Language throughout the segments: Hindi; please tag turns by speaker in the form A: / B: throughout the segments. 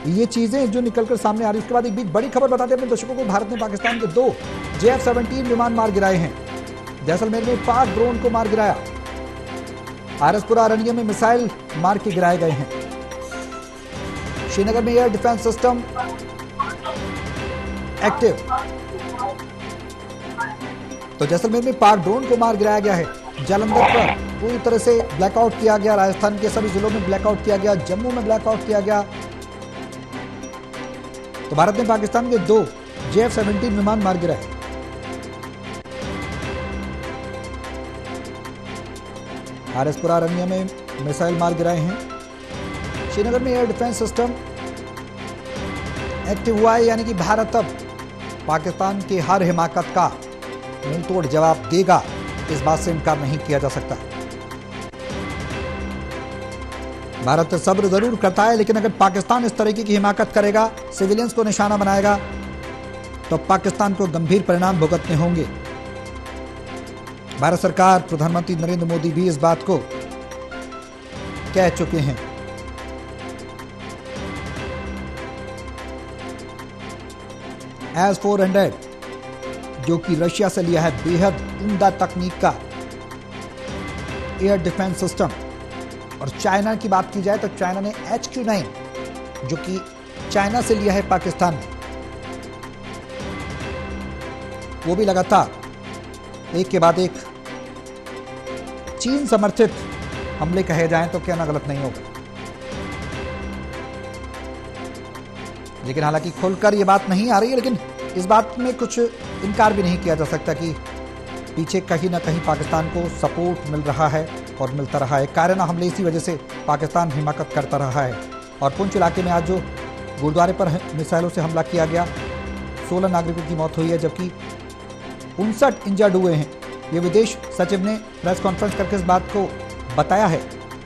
A: ये चीजें जो निकलकर सामने आ रही, उसके बाद एक बड़ी खबर बताते हैं अपने दर्शकों को। भारत ने पाकिस्तान के 2 JF-17 विमान मार गिराए हैं। जैसलमेर में पाक ड्रोन को मार गिराया। आरएसपुरा अरनिया में मिसाइल मार के गिराए गए हैं। श्रीनगर में एयर डिफेंस सिस्टम एक्टिव। तो जैसलमेर में पाक ड्रोन को मार गिराया गया है। जालंधर पर पूरी तरह से ब्लैकआउट किया गया। राजस्थान के सभी जिलों में ब्लैकआउट किया गया। जम्मू में ब्लैकआउट किया गया। तो भारत ने पाकिस्तान के 2 JF-17 विमान मार गिराए। आरएसपुरा अरनिया में मिसाइल मार गिराए हैं। श्रीनगर में एयर डिफेंस सिस्टम एक्टिव हुआ है, यानी कि भारत अब पाकिस्तान की हर हिमाकत का मुंह तोड़ जवाब देगा। इस बात से इनकार नहीं किया जा सकता। भारत सब्र जरूर करता है, लेकिन अगर पाकिस्तान इस तरीके की हिमाकत करेगा, सिविलियंस को निशाना बनाएगा, तो पाकिस्तान को गंभीर परिणाम भुगतने होंगे। भारत सरकार, प्रधानमंत्री नरेंद्र मोदी भी इस बात को कह चुके हैं। S-400 जो कि रशिया से लिया है, बेहद उम्दा तकनीक का एयर डिफेंस सिस्टम। और चाइना की बात की जाए तो चाइना ने HQ-9 जो कि चाइना से लिया है पाकिस्तान ने, वो भी लगातार एक के बाद एक चीन समर्थित हमले कहे जाएं तो कहना गलत नहीं होगा। लेकिन हालांकि खुलकर ये बात नहीं आ रही है, लेकिन इस बात में कुछ इनकार भी नहीं किया जा सकता कि पीछे कहीं ना कहीं पाकिस्तान को सपोर्ट मिल रहा है और मिलता रहा है। कायराना हमले इसी वजह से पाकिस्तान हिमाकत करता रहा है। और पुंछ इलाके में आज जो गुरुद्वारे पर मिसाइलों से हमला किया गया, 16 नागरिकों की मौत हुई है, जबकि 59 इंजर्ड हुए हैं। ये विदेश सचिव ने प्रेस कॉन्फ्रेंस करके इस बात को बताया है।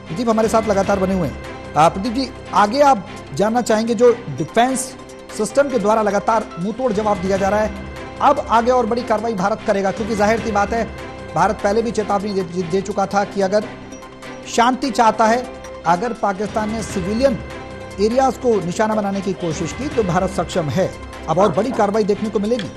A: प्रदीप हमारे साथ लगातार बने हुए हैं। प्रदीप जी, आगे आप जानना चाहेंगे, जो डिफेंस सिस्टम के द्वारा लगातार मुंहतोड़ जवाब दिया जा रहा है, अब आगे और बड़ी कार्रवाई भारत करेगा? क्योंकि जाहिर सी बात है, भारत पहले भी चेतावनी दे चुका था कि अगर शांति चाहता है, अगर पाकिस्तान ने सिविलियन एरियाज को निशाना बनाने की कोशिश की, तो भारत सक्षम है। अब और बड़ी कार्रवाई देखने को मिलेगी।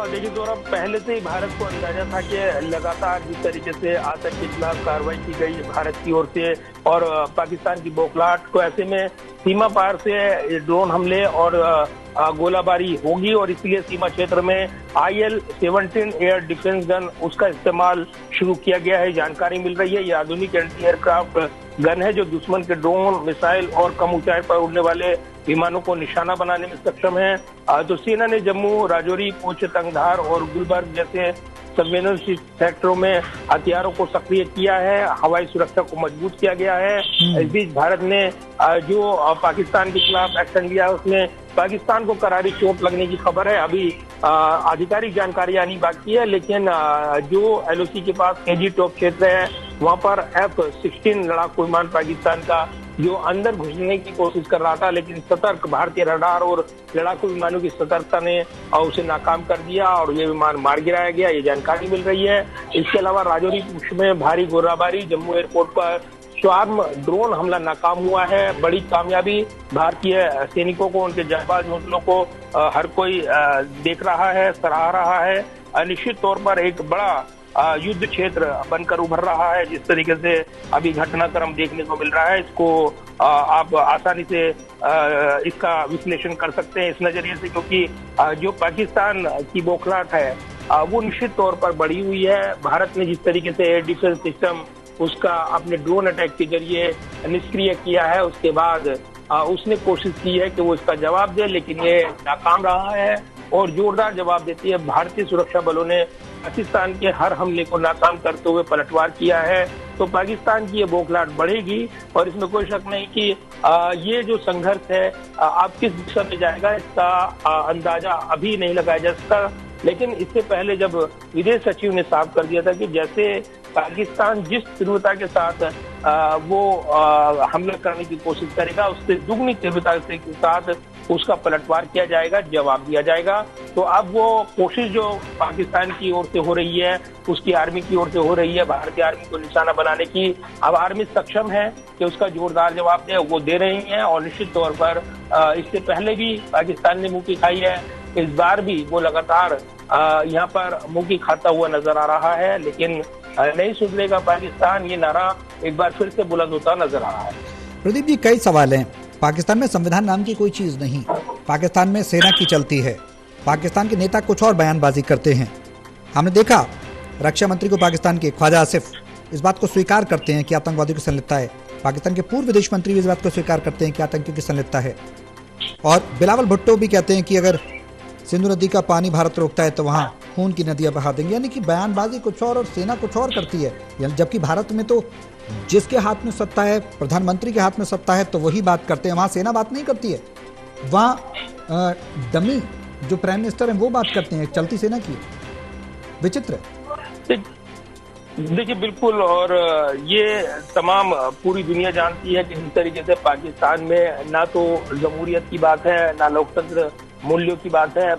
B: देखिए गौरव, पहले से ही भारत को अंदाजा था कि लगातार जिस तरीके से आतंक के खिलाफ कार्रवाई की गई भारत की ओर से और पाकिस्तान की बौखलाहट को, ऐसे में सीमा पार से ड्रोन हमले और गोलाबारी होगी और इसलिए सीमा क्षेत्र में IL-17 एयर डिफेंस गन, उसका इस्तेमाल शुरू किया गया है। जानकारी मिल रही है ये आधुनिक एंटी एयरक्राफ्ट गन है जो दुश्मन के ड्रोन, मिसाइल और कम ऊंचाई पर उड़ने वाले विमानों को निशाना बनाने में सक्षम है। तो सेना ने जम्मू, राजौरी, पुंछ, तंगधार और गुलबर्ग जैसे संवेदनशील सेक्टरों में हथियारों को सक्रिय किया है। हवाई सुरक्षा को मजबूत किया गया है। इस बीच भारत ने जो पाकिस्तान के खिलाफ एक्शन लिया, उसमें पाकिस्तान को करारी चोट लगने की खबर है। अभी आधिकारिक जानकारी आनी बाकी है, लेकिन जो LOC के पास KG टॉप क्षेत्र है, वहां पर F-16 लड़ाकू विमान पाकिस्तान का जो अंदर घुसने की कोशिश कर रहा था, लेकिन सतर्क भारतीय रडार और लड़ाकू विमानों की सतर्कता ने उसे नाकाम कर दिया और ये विमान मार गिराया गया, ये जानकारी मिल रही है। इसके अलावा राजौरी पुंछ में भारी गोलाबारी, जम्मू एयरपोर्ट पर स्वार्म ड्रोन हमला नाकाम हुआ है। बड़ी कामयाबी भारतीय सैनिकों को, उनके जांबाज हौसलों को हर कोई देख रहा है, सराह रहा है। निश्चित तौर पर एक बड़ा युद्ध क्षेत्र बनकर उभर रहा है। जिस तरीके से अभी घटनाक्रम देखने को मिल रहा है, इसको आप आसानी से इसका विश्लेषण कर सकते हैं इस नजरिए से, क्योंकि जो पाकिस्तान की बौखलाहट है वो निश्चित तौर पर बढ़ी हुई है। भारत ने जिस तरीके से एयर डिफेंस सिस्टम उसका अपने ड्रोन अटैक के जरिए निष्क्रिय किया है, उसके बाद उसने कोशिश की है कि वो इसका जवाब दे, लेकिन ये नाकाम रहा है और जोरदार जवाब देती है। भारतीय सुरक्षा बलों ने पाकिस्तान के हर हमले को नाकाम करते हुए पलटवार किया है। तो पाकिस्तान की ये बौखलाहट बढ़ेगी और इसमें कोई शक नहीं कि ये जो संघर्ष है अब किस दिशा में जाएगा, इसका अंदाजा अभी नहीं लगाया जा सकता। लेकिन इससे पहले जब विदेश सचिव ने साफ कर दिया था कि जैसे पाकिस्तान जिस तीव्रता के साथ वो हमला करने की कोशिश करेगा, उससे दुगनी तीव्रता के साथ उसका पलटवार किया जाएगा, जवाब दिया जाएगा। तो अब वो कोशिश जो पाकिस्तान की ओर से हो रही है, उसकी आर्मी की ओर से हो रही है, भारतीय आर्मी को निशाना बनाने की, अब आर्मी सक्षम है कि उसका जोरदार जवाब दे, वो दे रही है। और निश्चित तौर पर इससे पहले भी पाकिस्तान ने मुंह की खाई है, इस बार भी वो लगातार यहाँ पर मुंह की खाता हुआ नजर आ रहा है, लेकिन नहीं सुधरेगा पाकिस्तान, ये नारा एक बार फिर से बुलंद होता नजर आ रहा है।
A: प्रदीप जी, कई सवाल हैं। पाकिस्तान में संविधान नाम की कोई चीज नहीं, पाकिस्तान में सेना की चलती है, पाकिस्तान के नेता कुछ और बयानबाजी करते हैं। हमने देखा रक्षा मंत्री को पाकिस्तान के ख्वाजा आसिफ इस बात को स्वीकार करते हैं कि आतंकवादियों की संलिप्तता है, पाकिस्तान के पूर्व विदेश मंत्री भी इस बात को स्वीकार करते हैं कि आतंकियों की संलिप्तता है, और बिलावल भुट्टो भी कहते हैं कि अगर सिंधु नदी का पानी भारत रोकता है तो वहाँ खून की नदियां बहा देंगे। यानी कि बयानबाजी कुछ और सेना कुछ और करती है। जबकि भारत में तो जिसके हाथ में सत्ता है, प्रधानमंत्री के हाथ में सत्ता है, तो वही बात करते हैं, वहाँ सेना बात नहीं करती है। वहाँ डमी जो प्राइम मिनिस्टर हैं वो बात करते हैं, चलती सेना की। विचित्र है।
B: देखिए बिल्कुल, और ये तमाम पूरी दुनिया जानती है कि जिस तरीके से पाकिस्तान में ना तो जमहूरियत की बात है, ना लोकतंत्र मूल्यों की बात है।